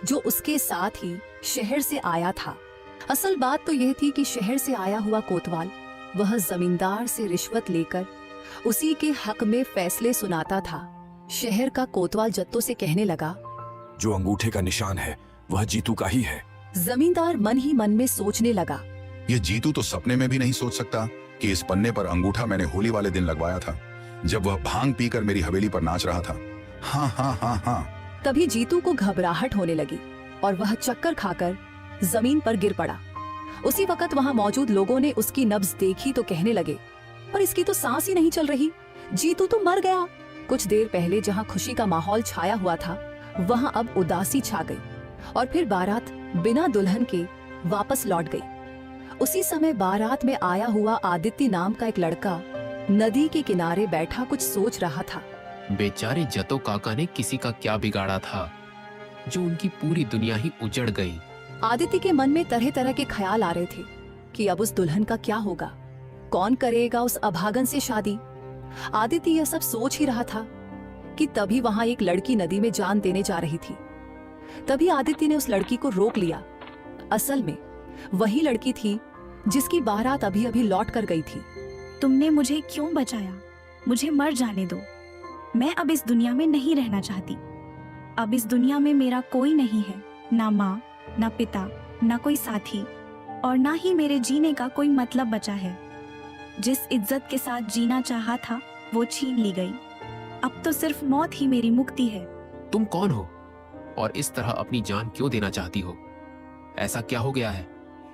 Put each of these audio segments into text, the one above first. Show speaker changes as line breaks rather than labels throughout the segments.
जो उसके साथ ही शहर से आया था। असल बात तो यह थी कि शहर से आया हुआ कोतवाल वह जमींदार से रिश्वत लेकर उसी के हक में फैसले सुनाता था। शहर का कोतवाल जत्तो से कहने लगा,
जो अंगूठे का निशान है वह जीतू का ही है।
जमींदार मन ही मन में सोचने लगा,
ये जीतू तो सपने में भी नहीं सोच सकता कि इस पन्ने पर अंगूठा मैंने होली वाले दिन लगवाया था, जब वह भांग पीकर मेरी हवेली पर नाच रहा था। हाँ हाँ हाँ हाँ।
तभी जीतू को घबराहट होने लगी और वह चक्कर खाकर जमीन पर गिर पड़ा। उसी वक्त वहां मौजूद लोगों ने उसकी नब्ज देखी तो कहने लगे, पर इसकी तो सांस ही नहीं चल रही, जीतू तो मर गया। कुछ देर पहले जहां खुशी का माहौल छाया हुआ था वहां अब उदासी छा गई और फिर बारात बिना दुल्हन के वापस लौट गई। उसी समय बारात में आया हुआ आदित्य नाम का एक लड़का नदी के किनारे बैठा कुछ सोच रहा था।
बेचारे जतो काका ने किसी का क्या बिगाड़ा था जो उनकी पूरी दुनिया ही उजड़ गई।
आदित्य के मन में तरह तरह के ख्याल आ रहे थे कि अब उस दुल्हन का क्या होगा, कौन करेगा उस अभागन से शादी। आदित्य यह सब सोच ही रहा था कि तभी वहां एक लड़की नदी में जान देने जा रही थी। तभी आदित्य ने उस लड़की को रोक लिया। असल में वही लड़की थी जिसकी बारात अभी अभी लौट कर गई थी।
तुमने मुझे क्यों बचाया? मुझे मर जाने दो। मैं अब इस दुनिया में नहीं रहना चाहती। अब इस दुनिया में मेरा कोई नहीं है, ना माँ, ना पिता, ना कोई साथी, और ना ही मेरे जीने का कोई मतलब बचा है। जिस इज्जत के साथ जीना चाहा था वो छीन ली गई। अब तो सिर्फ मौत ही मेरी मुक्ति है।
तुम कौन हो और इस तरह अपनी जान क्यों देना चाहती हो? ऐसा क्या हो गया है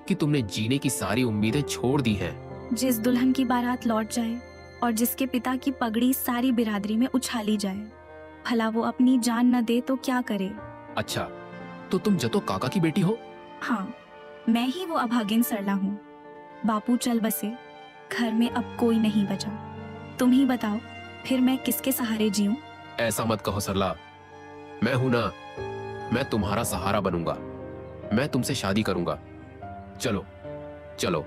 कि तुमने जीने की सारी उम्मीदें छोड़ दी हैं?
जिस दुल्हन की बारात लौट जाए और जिसके पिता की पगड़ी सारी बिरादरी में उछाली जाए, भला वो अपनी जान न दे तो क्या करे?
अच्छा, तो तुम जतो काका की बेटी हो?
हाँ, मैं ही वो अभागिन सरला हूँ। बापू चल बसे, घर में अब कोई नहीं बचा। तुम ही बताओ, फिर मैं किसके सहारे जीऊं?
ऐसा मत कहो सरला, मैं हूं ना, मैं तुम्हारा सहारा बनूंगा। मैं तुमसे शादी करूंगा। चलो चलो,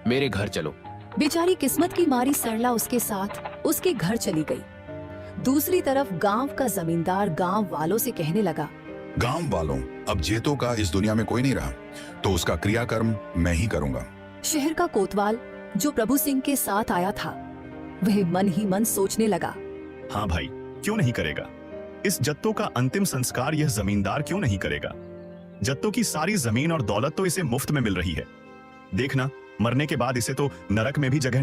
मेरे घर चलो।
बेचारी किस्मत की मारी सरला उसके साथ उसके घर चली गई। दूसरी तरफ गांव का जमींदार गांव वालों से कहने लगा,
गांव वालों, अब जेतो का इस दुनिया में कोई नहीं रहा, तो उसका क्रियाकर्म मैं ही करूंगा।
शहर का कोतवाल जो प्रभु सिंह के साथ आया था वह मन ही मन सोचने लगा,
हाँ भाई, क्यों नहीं करेगा? इस जत्तो का अंतिम संस्कार यह जमींदार क्यों नहीं करेगा? जत्तो की सारी जमीन और दौलत तो इसे मुफ्त में मिल रही है। देखना, मरने के बाद इसे तो नरक में भी जगह